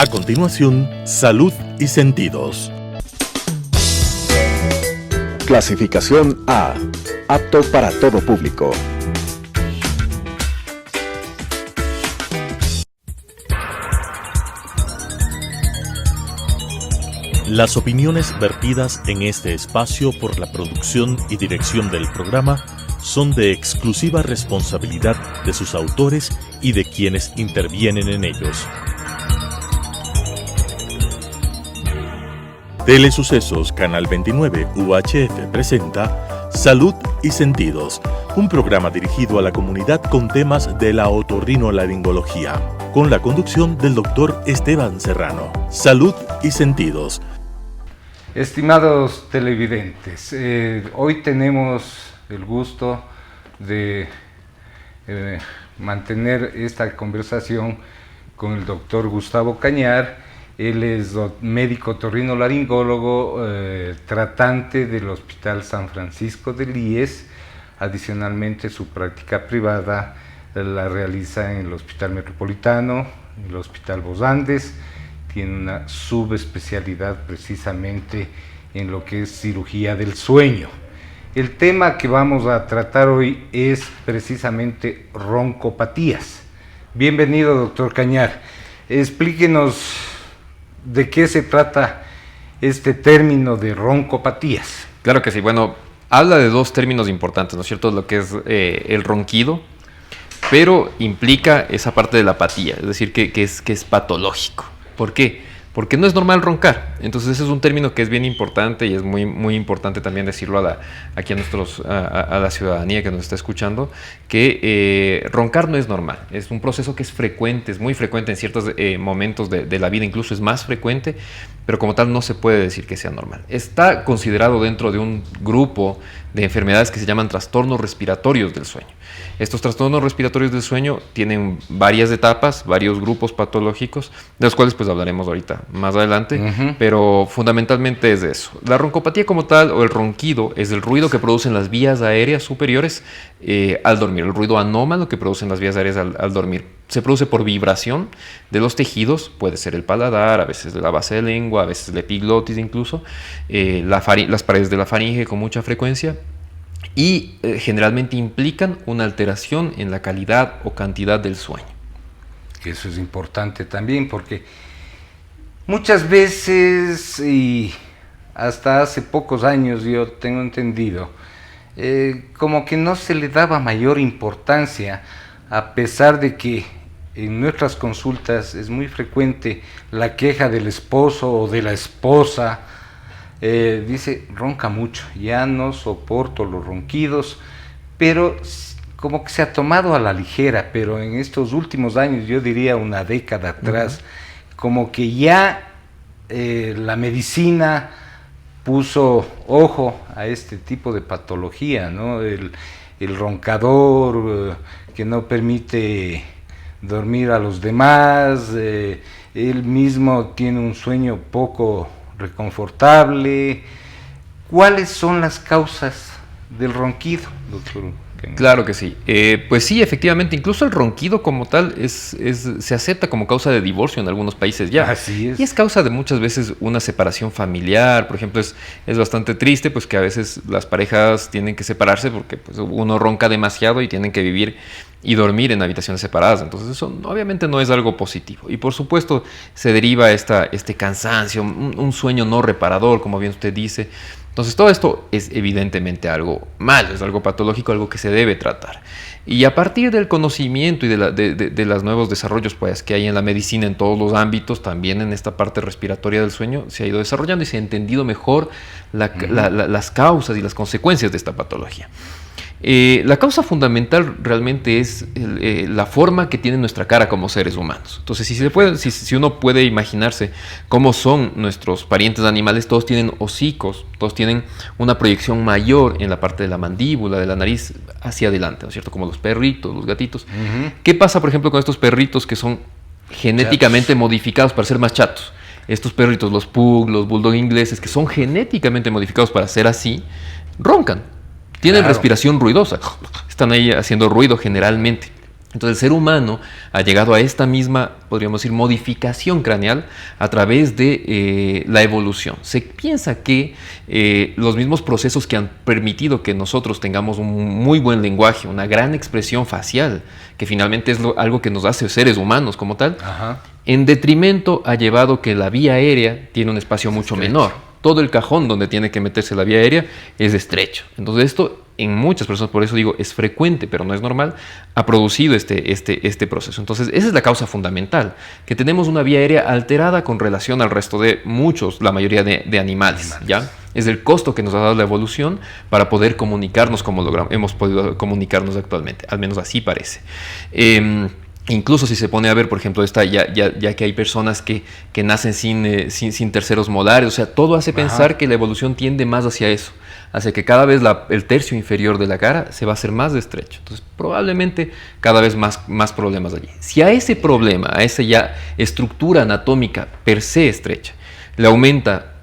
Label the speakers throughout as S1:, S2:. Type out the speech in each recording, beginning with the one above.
S1: A continuación, Salud y Sentidos.
S2: Clasificación A. Apto para todo público.
S1: Las opiniones vertidas en este espacio por la producción y dirección del programa son de exclusiva responsabilidad de sus autores y de quienes intervienen en ellos. Telesucesos Canal 29 UHF presenta Salud y Sentidos, un programa dirigido a la comunidad con temas de la otorrinolaringología, con la conducción del doctor Esteban Serrano. Salud y Sentidos.
S3: Estimados televidentes, hoy tenemos el gusto de mantener esta conversación con el doctor Gustavo Cañar. Él es médico otorrinolaringólogo, tratante del Hospital San Francisco de Líes. Adicionalmente, su práctica privada la realiza en el Hospital Metropolitano, el Hospital Los Andes. Tiene una subespecialidad precisamente en lo que es cirugía del sueño. El tema que vamos a tratar hoy es precisamente roncopatías. Bienvenido, doctor Cañar. Explíquenos de qué se trata este término de roncopatías.
S4: Claro que sí. Bueno, habla de dos términos importantes, ¿no es cierto? Lo que es el ronquido, pero implica esa parte de la apatía, es decir, que es patológico. ¿Por qué? Porque no es normal roncar. Entonces ese es un término que es bien importante y es muy, muy importante también decirlo aquí a la ciudadanía que nos está escuchando, que roncar no es normal. Es un proceso que es frecuente, es muy frecuente en ciertos momentos de la vida, incluso es más frecuente, pero como tal no se puede decir que sea normal. Está considerado dentro de un grupo de enfermedades que se llaman trastornos respiratorios del sueño. Estos trastornos respiratorios del sueño tienen varias etapas, varios grupos patológicos, de los cuales pues hablaremos ahorita más adelante, pero fundamentalmente es de eso. La roncopatía como tal, o el ronquido, es el ruido que producen las vías aéreas superiores al dormir, el ruido anómalo que producen las vías aéreas al dormir. Se produce por vibración de los tejidos, puede ser el paladar, a veces de la base de lengua, a veces la epiglotis incluso, las paredes de la faringe con mucha frecuencia, y generalmente implican una alteración en la calidad o cantidad del sueño.
S3: Eso es importante también porque muchas veces, y hasta hace pocos años yo tengo entendido, como que no se le daba mayor importancia, a pesar de que en nuestras consultas es muy frecuente la queja del esposo o de la esposa. Dice, ronca mucho, ya no soporto los ronquidos, pero como que se ha tomado a la ligera, pero en estos últimos años, yo diría una década atrás, como que ya la medicina puso ojo a este tipo de patología, ¿no? El roncador que no permite dormir a los demás, él mismo tiene un sueño poco reconfortable. ¿Cuáles son las causas del ronquido, doctor?
S4: Claro que sí. Pues sí, efectivamente, incluso el ronquido como tal se acepta como causa de divorcio en algunos países ya.
S3: Así es.
S4: Y es causa de muchas veces una separación familiar. Por ejemplo, es bastante triste pues que a veces las parejas tienen que separarse porque pues, uno ronca demasiado y tienen que vivir y dormir en habitaciones separadas. Entonces eso obviamente no es algo positivo. Y por supuesto se deriva este cansancio, un sueño no reparador, como bien usted dice. Entonces todo esto es evidentemente algo malo, es algo patológico, algo que se debe tratar. Y a partir del conocimiento y de los nuevos desarrollos pues, que hay en la medicina en todos los ámbitos, también en esta parte respiratoria del sueño, se ha ido desarrollando y se ha entendido mejor las causas y las consecuencias de esta patología. La causa fundamental realmente es la forma que tiene nuestra cara como seres humanos. Entonces, si uno puede imaginarse cómo son nuestros parientes animales, todos tienen hocicos, todos tienen una proyección mayor en la parte de la mandíbula, de la nariz, hacia adelante, ¿no es cierto? Como los perritos, los gatitos. ¿Qué pasa, por ejemplo, con estos perritos que son genéticamente modificados para ser más chatos? Estos perritos, los pug, los bulldog ingleses, que son genéticamente modificados para ser así, roncan. Tienen respiración ruidosa, están ahí haciendo ruido generalmente. Entonces el ser humano ha llegado a esta misma, podríamos decir, modificación craneal a través de la evolución. Se piensa que los mismos procesos que han permitido que nosotros tengamos un muy buen lenguaje, una gran expresión facial, que finalmente es algo que nos hace seres humanos como tal, en detrimento ha llevado que la vía aérea tiene un espacio mucho menor. Todo el cajón donde tiene que meterse la vía aérea es estrecho. Entonces esto en muchas personas, por eso digo, es frecuente, pero no es normal, ha producido este proceso. Entonces esa es la causa fundamental, que tenemos una vía aérea alterada con relación al resto de muchos, la mayoría de animales, ¿ya? Es el costo que nos ha dado la evolución para poder comunicarnos como hemos podido comunicarnos actualmente, al menos así parece. Incluso si se pone a ver, por ejemplo, ya que hay personas que nacen sin terceros molares, o sea, todo hace pensar que la evolución tiende más hacia eso, hacia que cada vez el tercio inferior de la cara se va a hacer más estrecho. Entonces, probablemente cada vez más problemas allí. Si a ese problema, a esa ya estructura anatómica per se estrecha, le aumenta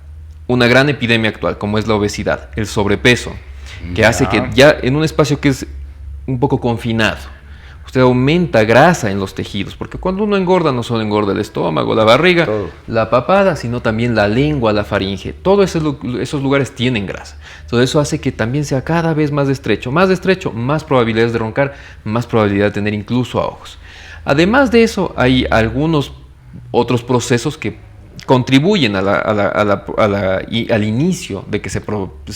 S4: una gran epidemia actual, como es la obesidad, el sobrepeso, que hace que ya en un espacio que es un poco confinado, usted aumenta grasa en los tejidos, porque cuando uno engorda, no solo engorda el estómago, la barriga, la papada, sino también la lengua, la faringe. Todos esos lugares tienen grasa. Entonces eso hace que también sea cada vez más estrecho, más probabilidades de roncar, más probabilidad de tener incluso ahogos. Además de eso, hay algunos otros procesos que contribuyen al inicio de que se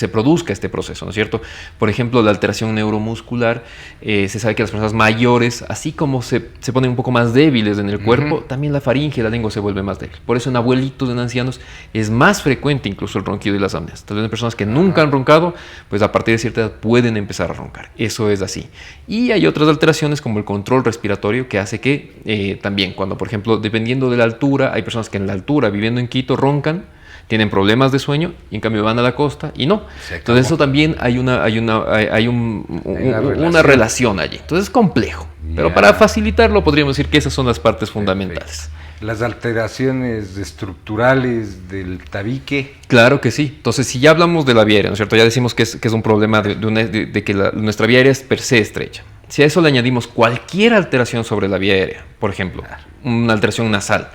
S4: produzca este proceso, ¿no es cierto? Por ejemplo, la alteración neuromuscular, se sabe que las personas mayores, así como se ponen un poco más débiles en el cuerpo, también la faringe, la lengua se vuelve más débil. Por eso en abuelitos, en ancianos, es más frecuente incluso el ronquido y las apneas. Tal vez en personas que nunca han roncado, pues a partir de cierta edad pueden empezar a roncar. Eso es así. Y hay otras alteraciones como el control respiratorio que hace que también cuando, por ejemplo, dependiendo de la altura, hay personas que en la altura, viviendo en Quito, roncan, tienen problemas de sueño y en cambio van a la costa y no. Entonces eso también hay una relación allí. Entonces es complejo, pero para facilitarlo podríamos decir que esas son las partes fundamentales.
S3: Las alteraciones estructurales del tabique.
S4: Claro que sí. Entonces, si ya hablamos de la vía aérea, ¿no es cierto? Ya decimos que es un problema de que nuestra vía aérea es per se estrecha. Si a eso le añadimos cualquier alteración sobre la vía aérea, por ejemplo, una alteración nasal,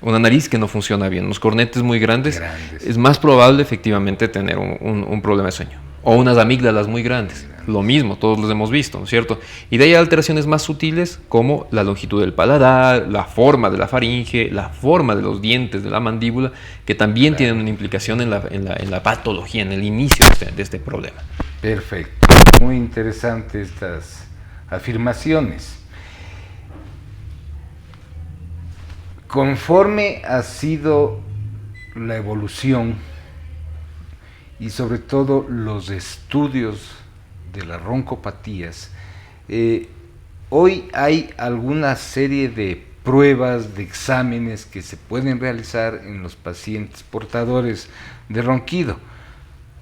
S4: una nariz que no funciona bien, unos cornetes muy grandes, es más probable efectivamente tener un problema de sueño. O unas amígdalas muy grandes, lo mismo, todos los hemos visto, ¿no es cierto? Y de ahí alteraciones más sutiles como la longitud del paladar, la forma de la faringe, la forma de los dientes de la mandíbula, que también tienen una implicación en la patología, en el inicio de este problema.
S3: Perfecto, muy interesantes estas afirmaciones. Conforme ha sido la evolución y sobre todo los estudios de las roncopatías, hoy hay alguna serie de pruebas, de exámenes que se pueden realizar en los pacientes portadores de ronquido.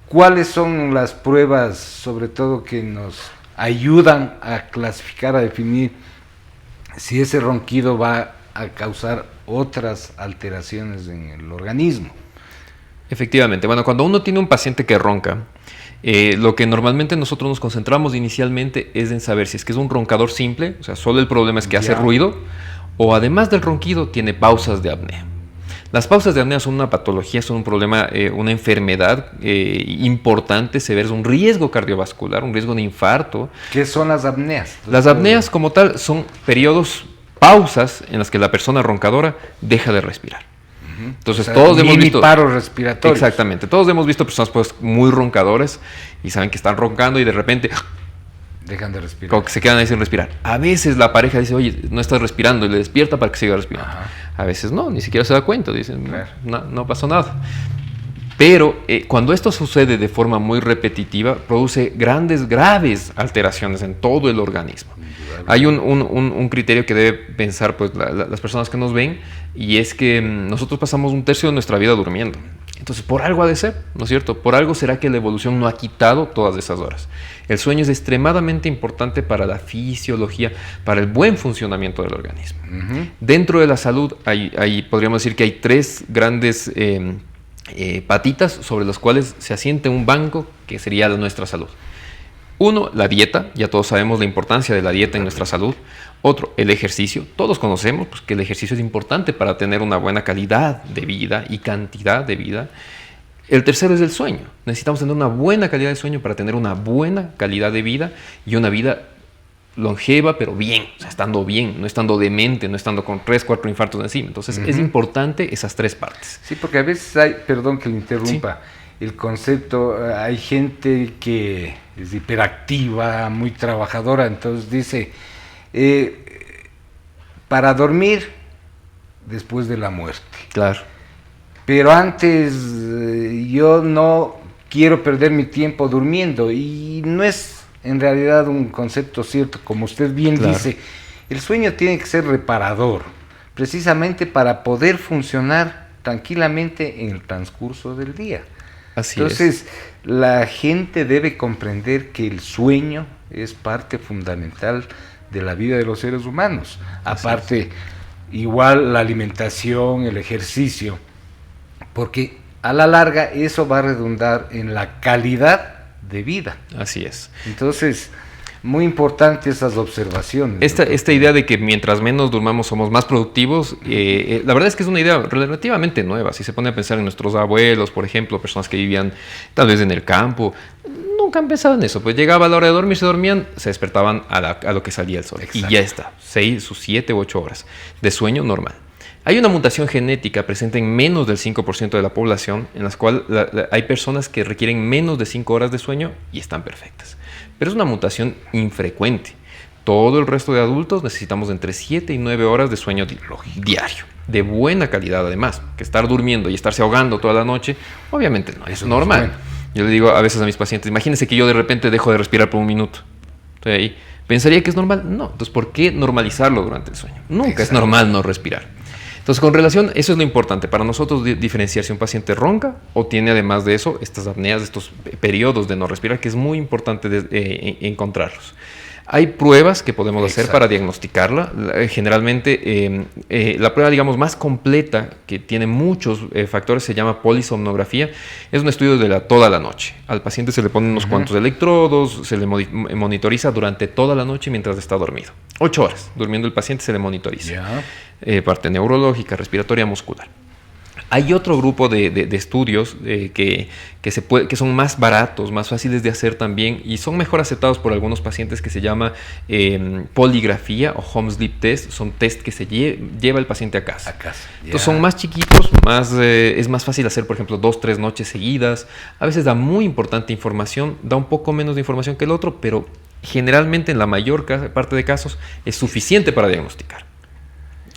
S3: ¿Cuáles son las pruebas, sobre todo, que nos ayudan a clasificar, a definir si ese ronquido va a causar otras alteraciones en el organismo?
S4: Efectivamente. Bueno, cuando uno tiene un paciente que ronca, lo que normalmente nosotros nos concentramos inicialmente es en saber si es que es un roncador simple, o sea, solo el problema es que hace ruido, o además del ronquido tiene pausas de apnea. Las pausas de apnea son una patología, son un problema, una enfermedad importante, severa, es un riesgo cardiovascular, un riesgo de infarto.
S3: ¿Qué son las apneas?
S4: Las apneas como tal son periodos, pausas en las que la persona roncadora deja de respirar. Entonces, o sea, todos hemos visto
S3: paros respiratorios.
S4: Exactamente, todos hemos visto personas pues muy roncadoras y saben que están roncando y de repente
S3: dejan de respirar.
S4: Como que se quedan ahí sin respirar. A veces la pareja dice, oye, no estás respirando, y le despierta para que siga respirando. A veces no, ni siquiera se da cuenta, dicen, no pasó nada. Pero cuando esto sucede de forma muy repetitiva, produce graves alteraciones en todo el organismo. Hay un criterio que debe pensar pues, las personas que nos ven, y es que nosotros pasamos un tercio de nuestra vida durmiendo. Entonces, por algo ha de ser, ¿no es cierto? Por algo será que la evolución no ha quitado todas esas horas. El sueño es extremadamente importante para la fisiología, para el buen funcionamiento del organismo. Dentro de la salud, podríamos decir que hay tres grandes patitas sobre las cuales se asienta un banco que sería nuestra salud. Uno, la dieta. Ya todos sabemos la importancia de la dieta en nuestra salud. Otro, el ejercicio. Todos conocemos pues, que el ejercicio es importante para tener una buena calidad de vida y cantidad de vida. El tercero es el sueño. Necesitamos tener una buena calidad de sueño para tener una buena calidad de vida y una vida longeva, pero bien, o sea, estando bien, no estando demente, no estando con 3, 4 infartos encima. Entonces, es importante esas tres partes.
S3: Sí, porque a veces hay, perdón que le interrumpa, el concepto, hay gente que es hiperactiva, muy trabajadora, entonces dice, para dormir después de la muerte.
S4: Claro.
S3: Pero antes yo no quiero perder mi tiempo durmiendo, y no es en realidad un concepto cierto, como usted bien dice. El sueño tiene que ser reparador, precisamente para poder funcionar tranquilamente en el transcurso del día. Entonces, la gente debe comprender que el sueño es parte fundamental de la vida de los seres humanos. Aparte, igual la alimentación, el ejercicio, porque a la larga eso va a redundar en la calidad de vida.
S4: Así es.
S3: Entonces, muy importante esas observaciones.
S4: Esta idea de que mientras menos durmamos somos más productivos, la verdad es que es una idea relativamente nueva. Si se pone a pensar en nuestros abuelos, por ejemplo, personas que vivían tal vez en el campo, nunca han pensado en eso. Pues llegaba la hora de dormir, se dormían, se despertaban a lo que salía el sol. Exacto. Y ya está, 6, 7 u 8 horas de sueño normal. Hay una mutación genética presente en menos del 5% de la población, en las cuales hay personas que requieren menos de 5 horas de sueño y están perfectas. Pero es una mutación infrecuente. Todo el resto de adultos necesitamos entre 7 y 9 horas de sueño diario, de buena calidad además, que estar durmiendo y estarse ahogando toda la noche, obviamente no es normal. No es bueno. Yo le digo a veces a mis pacientes, imagínense que yo de repente dejo de respirar por un minuto. Estoy ahí. ¿Pensaría que es normal? No. Entonces, ¿por qué normalizarlo durante el sueño? Nunca es normal no respirar. Entonces, con relación, eso es lo importante para nosotros, diferenciar si un paciente ronca o tiene además de eso estas apneas, estos periodos de no respirar, que es muy importante encontrarlos. Hay pruebas que podemos hacer para diagnosticarla. Generalmente, la prueba, digamos, más completa, que tiene muchos factores, se llama polisomnografía. Es un estudio de toda la noche. Al paciente se le ponen unos cuantos electrodos, se le monitoriza durante toda la noche mientras está dormido. 8 horas durmiendo el paciente se le monitoriza. Parte neurológica, respiratoria, muscular. Hay otro grupo de estudios que son más baratos, más fáciles de hacer también y son mejor aceptados por algunos pacientes, que se llama poligrafía o home sleep test. Son test que se lleva el paciente a casa. Entonces son más chiquitos, es más fácil hacer, por ejemplo, 2, 3 noches seguidas. A veces da muy importante información, da un poco menos de información que el otro, pero generalmente en la mayor parte de casos es suficiente para diagnosticar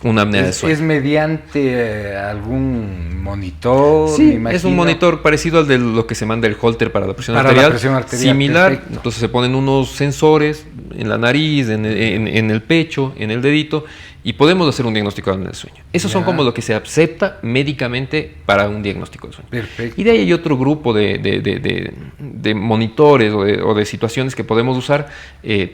S4: una apnea de sueño. ¿Es
S3: mediante algún monitor?
S4: Sí, es un monitor parecido al de lo que se manda el Holter para la presión arterial. Similar. Perfecto. Entonces se ponen unos sensores en la nariz, en el pecho, en el dedito, y podemos hacer un diagnóstico de apnea del sueño. Esos son como lo que se acepta médicamente para un diagnóstico de sueño.
S3: Perfecto.
S4: Y de ahí hay otro grupo de monitores o de situaciones que podemos usar,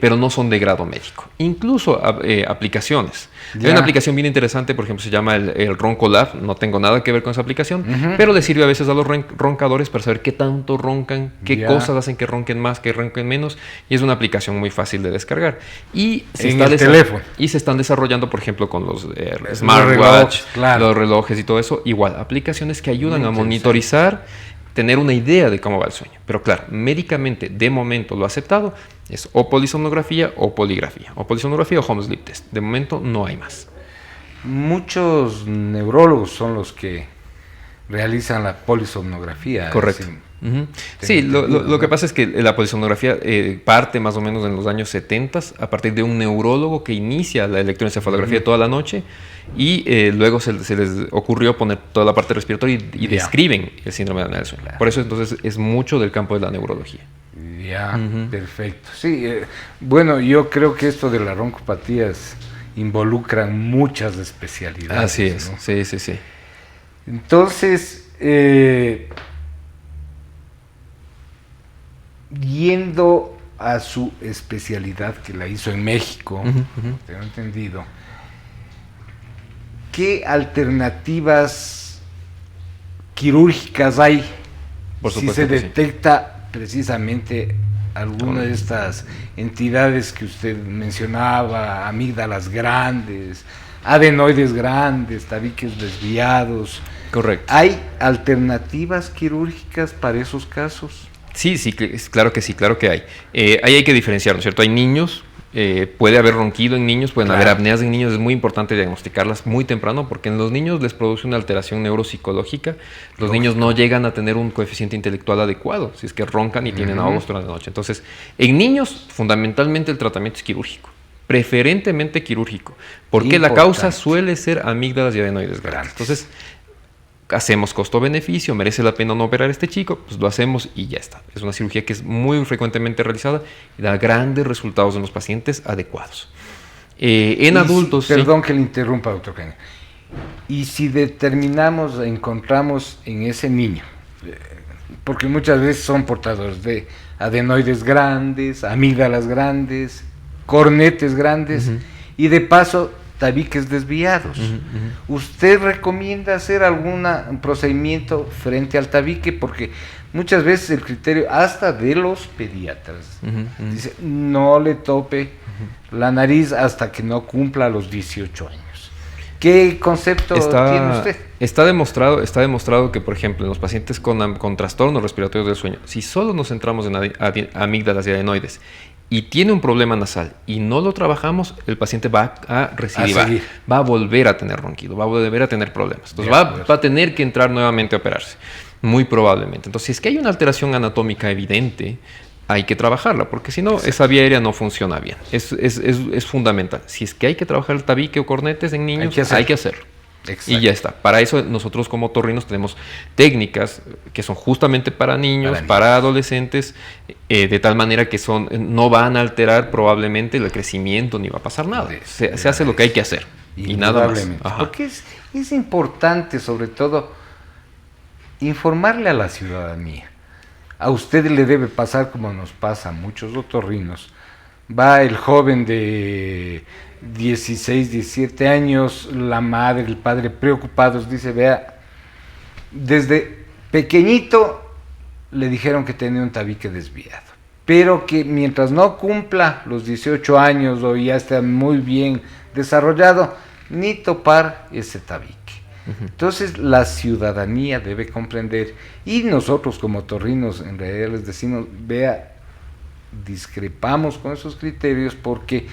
S4: pero no son de grado médico. Incluso aplicaciones. Hay una aplicación bien interesante, por ejemplo, se llama el Roncolab. No tengo nada que ver con esa aplicación, pero le sirve a veces a los roncadores para saber qué tanto roncan, qué cosas hacen que ronquen más, que ronquen menos, y es una aplicación muy fácil de descargar. Y se están desarrollando, por ejemplo, con los smartwatch, los relojes y todo eso, igual, aplicaciones que ayudan a monitorizar, tener una idea de cómo va el sueño. Pero claro, médicamente, de momento, lo aceptado es o polisomnografía o poligrafía, o polisomnografía o home sleep test. De momento no hay más.
S3: Muchos neurólogos son los que realizan la polisomnografía.
S4: Correcto. Sí, lo que pasa es que la polisomnografía parte más o menos en los años 70 a partir de un neurólogo que inicia la electroencefalografía toda la noche, y luego se les ocurrió poner toda la parte respiratoria y describen el síndrome de apnea del sueño. Por eso entonces es mucho del campo de la neurología.
S3: Perfecto. Sí, bueno, yo creo que esto de las roncopatías involucran muchas especialidades.
S4: Así es, ¿no? Sí.
S3: Entonces, yendo a su especialidad, que la hizo en México, tengo entendido, ¿qué alternativas quirúrgicas hay si se detecta precisamente alguna de estas entidades que usted mencionaba, amígdalas grandes, adenoides grandes, tabiques desviados.
S4: Correcto.
S3: ¿Hay alternativas quirúrgicas para esos casos?
S4: Sí, claro que sí, claro que hay. Ahí hay que diferenciar, ¿no es cierto? Hay niños, puede haber ronquido en niños, pueden haber apneas en niños, es muy importante diagnosticarlas muy temprano porque en los niños les produce una alteración neuropsicológica. Los niños no llegan a tener un coeficiente intelectual adecuado si es que roncan y tienen ahogos durante la noche. Entonces, en niños, fundamentalmente el tratamiento es quirúrgico, preferentemente quirúrgico, porque la causa suele ser amígdalas y adenoides grandes. Entonces, hacemos costo-beneficio, merece la pena no operar a este chico, pues lo hacemos y ya está. Es una cirugía que es muy frecuentemente realizada y da grandes resultados en los pacientes adecuados. En adultos...
S3: Perdón que le interrumpa, doctor Caña. Y si encontramos en ese niño, porque muchas veces son portadores de adenoides grandes, amígdalas grandes, cornetes grandes, y de paso tabiques desviados. ¿Usted recomienda hacer algún procedimiento frente al tabique? Porque muchas veces el criterio, hasta de los pediatras, dice, no le tope la nariz hasta que no cumpla los 18 años. ¿Qué concepto tiene usted?
S4: Está demostrado que, por ejemplo, en los pacientes con trastornos respiratorios del sueño, si solo nos centramos en amígdalas y adenoides, y tiene un problema nasal y no lo trabajamos, el paciente va a recidivar, va a volver a tener ronquido, va a volver a tener problemas. Entonces va a tener que entrar nuevamente a operarse, muy probablemente. Entonces, si es que hay una alteración anatómica evidente, hay que trabajarla, porque si no, esa vía aérea no funciona bien. Es fundamental. Si es que hay que trabajar el tabique o cornetes en niños, hay que hacerlo. Exacto. Y ya está. Para eso nosotros como otorrinos tenemos técnicas que son justamente para niños, para adolescentes, de tal manera que no van a alterar probablemente el crecimiento ni va a pasar nada. Se hace lo que hay que hacer y nada más.
S3: Porque es importante, sobre todo, informarle a la ciudadanía. A usted le debe pasar como nos pasa a muchos otorrinos. Va el joven de 16, 17 años, la madre, el padre preocupados, dice, vea, desde pequeñito le dijeron que tenía un tabique desviado, pero que mientras no cumpla los 18 años o ya esté muy bien desarrollado, ni topar ese tabique. Entonces la ciudadanía debe comprender, y nosotros como otorrinos en realidad les decimos, vea, discrepamos con esos criterios porque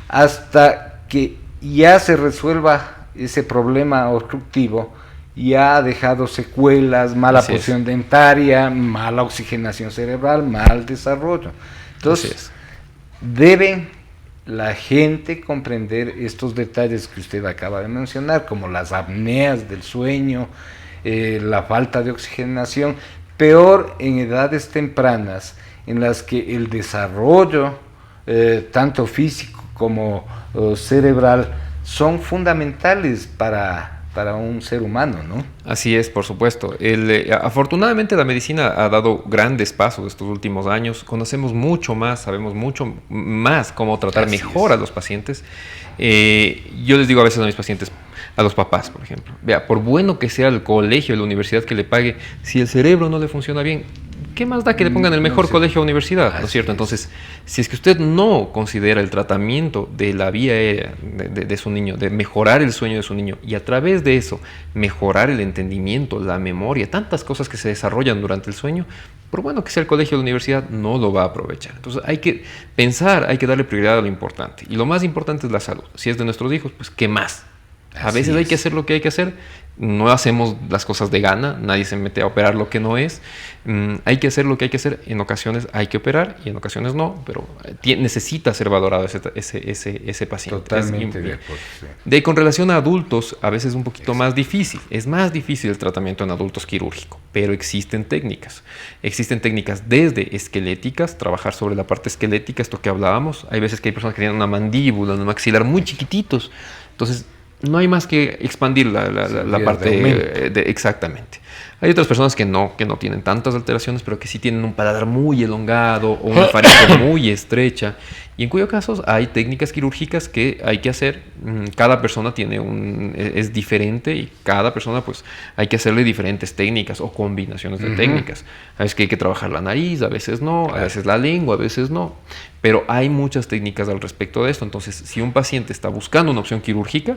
S3: hasta que ya se resuelva ese problema obstructivo, ya ha dejado secuelas, mala posición dentaria, mala oxigenación cerebral, mal desarrollo. Entonces, deben la gente comprender estos detalles que usted acaba de mencionar, como las apneas del sueño, la falta de oxigenación, peor en edades tempranas, en las que el desarrollo, tanto físico como cerebral, son fundamentales para un ser humano, ¿no?
S4: Así es, por supuesto. Afortunadamente la medicina ha dado grandes pasos estos últimos años. Conocemos mucho más, sabemos mucho más cómo tratar mejor a los pacientes. Yo les digo a veces a mis pacientes, a los papás, por ejemplo, vea, por bueno que sea el colegio, la universidad que le pague, si el cerebro no le funciona bien, ¿qué más da que le pongan el mejor colegio o universidad? ¿No es cierto? Entonces, si es que usted no considera el tratamiento de la vía aérea de su niño, de mejorar el sueño de su niño, y a través de eso mejorar el entendimiento, la memoria, tantas cosas que se desarrollan durante el sueño, por bueno que sea el colegio o la universidad, no lo va a aprovechar. Entonces, hay que pensar, hay que darle prioridad a lo importante. Y lo más importante es la salud. Si es de nuestros hijos, pues ¿qué más? A veces hay que hacer lo que hay que hacer, no hacemos las cosas de gana, nadie se mete a operar lo que no es, hay que hacer lo que hay que hacer, en ocasiones hay que operar y en ocasiones no, pero necesita ser valorado ese paciente.
S3: Totalmente de acuerdo. Sí.
S4: Con relación a adultos, a veces es un poquito más difícil, es más difícil el tratamiento en adultos quirúrgico, pero existen técnicas desde esqueléticas, trabajar sobre la parte esquelética, esto que hablábamos, hay veces que hay personas que tienen una mandíbula, un maxilar muy chiquititos, entonces no hay más que expandir la parte exactamente. Hay otras personas que no tienen tantas alteraciones, pero que sí tienen un paladar muy elongado o una faringe muy estrecha y en cuyo caso hay técnicas quirúrgicas que hay que hacer. Cada persona es diferente y cada persona pues hay que hacerle diferentes técnicas o combinaciones de técnicas. A veces que hay que trabajar la nariz, a veces no, a veces la lengua, a veces no. Pero hay muchas técnicas al respecto de esto. Entonces, si un paciente está buscando una opción quirúrgica,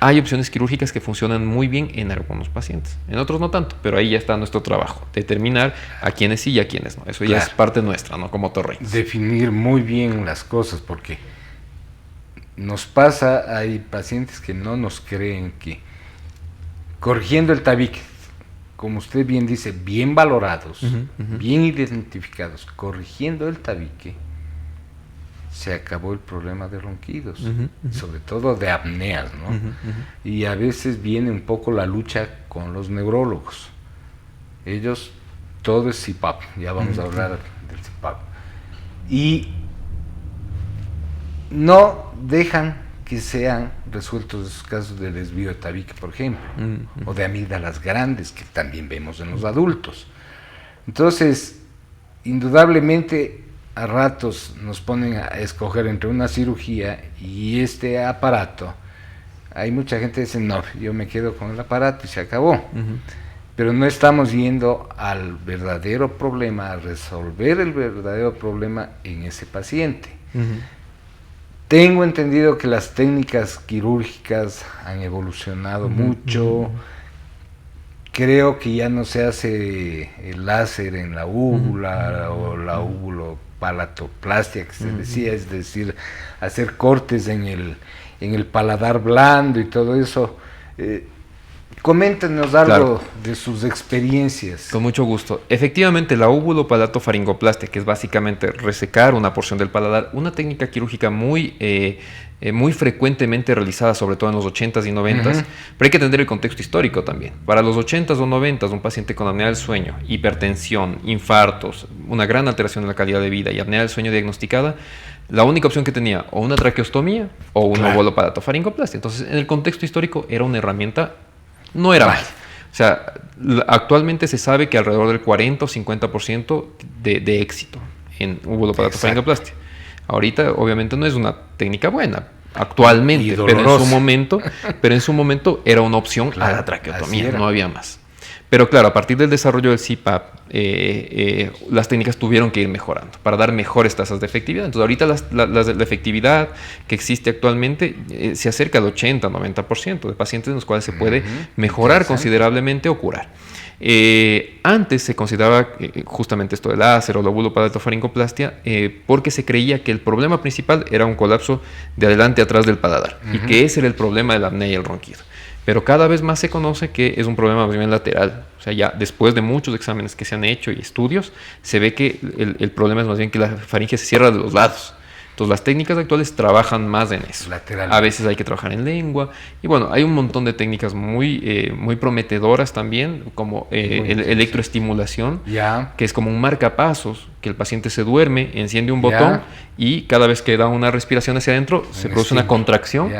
S4: hay opciones quirúrgicas que funcionan muy bien en algunos pacientes. En otros no tanto, pero ahí ya está nuestro trabajo. Determinar a quiénes sí y a quiénes no. Eso ya es parte nuestra, ¿no? Como otorrinos.
S3: Definir muy bien las cosas, porque nos pasa, hay pacientes que no nos creen que corrigiendo el tabique, como usted bien dice, bien valorados, bien identificados, corrigiendo el tabique, se acabó el problema de ronquidos, sobre todo de apneas, ¿no? Y a veces viene un poco la lucha con los neurólogos. Ellos, todo es CPAP, ya vamos a hablar del CPAP. Y no dejan que sean resueltos esos casos de desvío de tabique, por ejemplo, o de amígdalas grandes, que también vemos en los adultos. Entonces, indudablemente, a ratos nos ponen a escoger entre una cirugía y este aparato. Hay mucha gente que dice, no, yo me quedo con el aparato y se acabó. Pero no estamos yendo al verdadero problema, a resolver el verdadero problema en ese paciente. Tengo entendido que las técnicas quirúrgicas han evolucionado mucho. Creo que ya no se hace el láser en la úvula o la úvulopalatoplastia que se decía, es decir, hacer cortes en el paladar blando y todo eso. Coméntenos algo de sus experiencias.
S4: Con mucho gusto. Efectivamente, la úvulopalatofaringoplastia, que es básicamente resecar una porción del paladar, una técnica quirúrgica muy frecuentemente realizada, sobre todo en los 80s y 90s, pero hay que entender el contexto histórico también. Para los 80s o 90s, un paciente con apnea del sueño, hipertensión, infartos, una gran alteración en la calidad de vida y apnea del sueño diagnosticada, la única opción que tenía o una traqueostomía o una úvulopalatofaringoplastia. Entonces, en el contexto histórico era una herramienta. No era mal. O sea, actualmente se sabe que alrededor del 40 o 50% de éxito en úvulopalatofaringoplastia. Ahorita, obviamente, no es una técnica buena, actualmente, pero en su momento era una opción a la traqueotomía, no había más. Pero claro, a partir del desarrollo del CPAP, las técnicas tuvieron que ir mejorando para dar mejores tasas de efectividad. Entonces, ahorita la efectividad que existe actualmente se acerca al 80-90% de pacientes en los cuales se puede mejorar considerablemente o curar. Antes se consideraba justamente esto del láser o la úvulopalatofaringoplastia porque se creía que el problema principal era un colapso de adelante atrás del paladar y que ese era el problema de la apnea y el ronquido. Pero cada vez más se conoce que es un problema más bien lateral. O sea, ya después de muchos exámenes que se han hecho y estudios, se ve que el problema es más bien que la faringe se cierra de los lados. Entonces, las técnicas actuales trabajan más en eso. A veces hay que trabajar en lengua. Y bueno, hay un montón de técnicas muy prometedoras también, como electroestimulación, que es como un marcapasos, que el paciente se duerme, enciende un botón y cada vez que da una respiración hacia adentro, se produce una contracción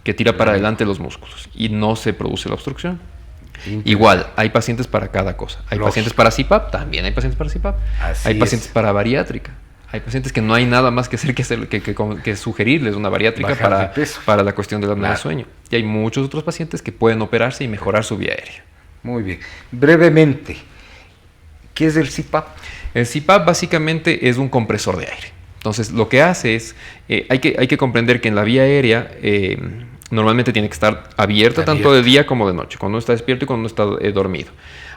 S4: que tira para adelante los músculos y no se produce la obstrucción. Igual, hay pacientes para cada cosa. Hay pacientes para CPAP, también hay pacientes para CPAP. Hay pacientes para bariátrica. Hay pacientes que no hay nada más que hacer que sugerirles una bariátrica para la cuestión de la apnea del sueño. Y hay muchos otros pacientes que pueden operarse y mejorar su vía aérea.
S3: Muy bien. Brevemente, ¿qué es el CPAP?
S4: El CPAP básicamente es un compresor de aire. Entonces, lo que hace es, hay que comprender que en la vía aérea normalmente tiene que estar abierta tanto de día como de noche, cuando uno está despierto y cuando uno está dormido.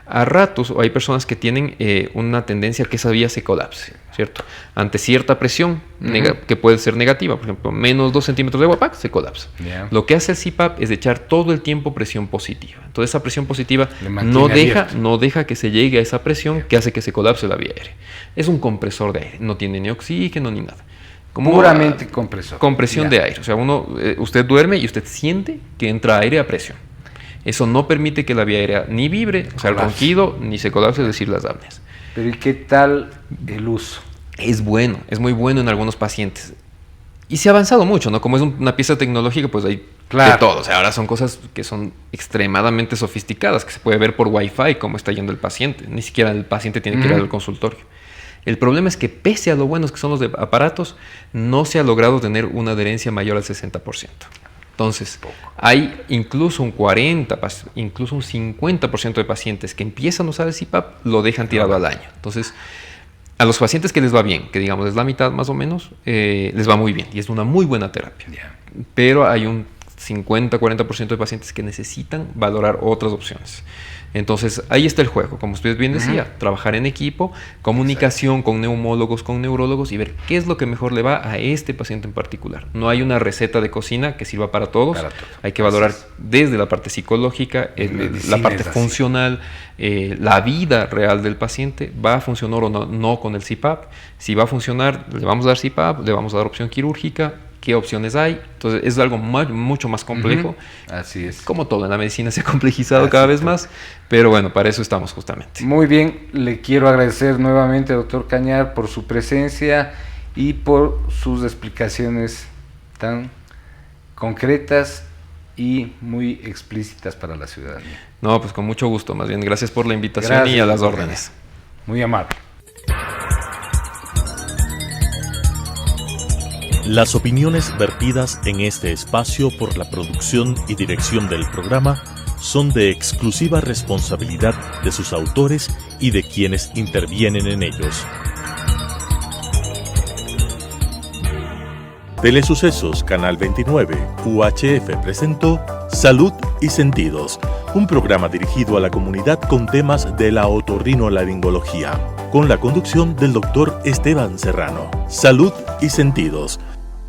S4: A ratos hay personas que tienen una tendencia a que esa vía se colapse, ¿cierto? Ante cierta presión que puede ser negativa, por ejemplo, menos 2 centímetros de agua, se colapsa. Lo que hace el CPAP es echar todo el tiempo presión positiva. Entonces esa presión positiva no deja que se llegue a esa presión que hace que se colapse la vía aérea. Es un compresor de aire, no tiene ni oxígeno ni nada.
S3: Puramente compresor.
S4: Compresión de aire. O sea, usted duerme y usted siente que entra aire a presión. Eso no permite que la vía aérea ni vibre, o sea, el ronquido, ni se colapse, es decir, las apneas.
S3: Pero ¿y qué tal el uso?
S4: Es bueno, es muy bueno en algunos pacientes. Y se ha avanzado mucho, ¿no? Como es una pieza tecnológica, pues hay de todo. O sea, ahora son cosas que son extremadamente sofisticadas, que se puede ver por Wi-Fi cómo está yendo el paciente. Ni siquiera el paciente tiene que ir al consultorio. El problema es que pese a lo buenos que son los aparatos, no se ha logrado tener una adherencia mayor al 60%. Entonces, hay incluso un 40, incluso un 50% de pacientes que empiezan a usar el CPAP, lo dejan tirado al año. Entonces, a los pacientes que les va bien, que digamos es la mitad más o menos, les va muy bien y es una muy buena terapia. Pero hay un 50-40% de pacientes que necesitan valorar otras opciones. Entonces, ahí está el juego, como usted bien decía, trabajar en equipo, comunicación con neumólogos, con neurólogos y ver qué es lo que mejor le va a este paciente en particular. No hay una receta de cocina que sirva para todos. Hay que valorar desde la parte psicológica, la parte funcional, la vida real del paciente. ¿Va a funcionar o no con el CPAP? Si va a funcionar, le vamos a dar CPAP, le vamos a dar opción quirúrgica. ¿Qué opciones hay? Entonces es algo mucho más complejo.
S3: Así es.
S4: Como todo en la medicina se ha complejizado cada vez más, pero bueno, para eso estamos justamente.
S3: Muy bien, le quiero agradecer nuevamente, doctor Cañar, por su presencia y por sus explicaciones tan concretas y muy explícitas para la ciudadanía.
S4: No, pues con mucho gusto, más bien gracias por la invitación y a las órdenes.
S3: Muy amable.
S1: Las opiniones vertidas en este espacio por la producción y dirección del programa son de exclusiva responsabilidad de sus autores y de quienes intervienen en ellos. Telesucesos Canal 29 UHF presentó Salud y Sentidos, un programa dirigido a la comunidad con temas de la otorrinolaringología, con la conducción del doctor Esteban Serrano. Salud y Sentidos,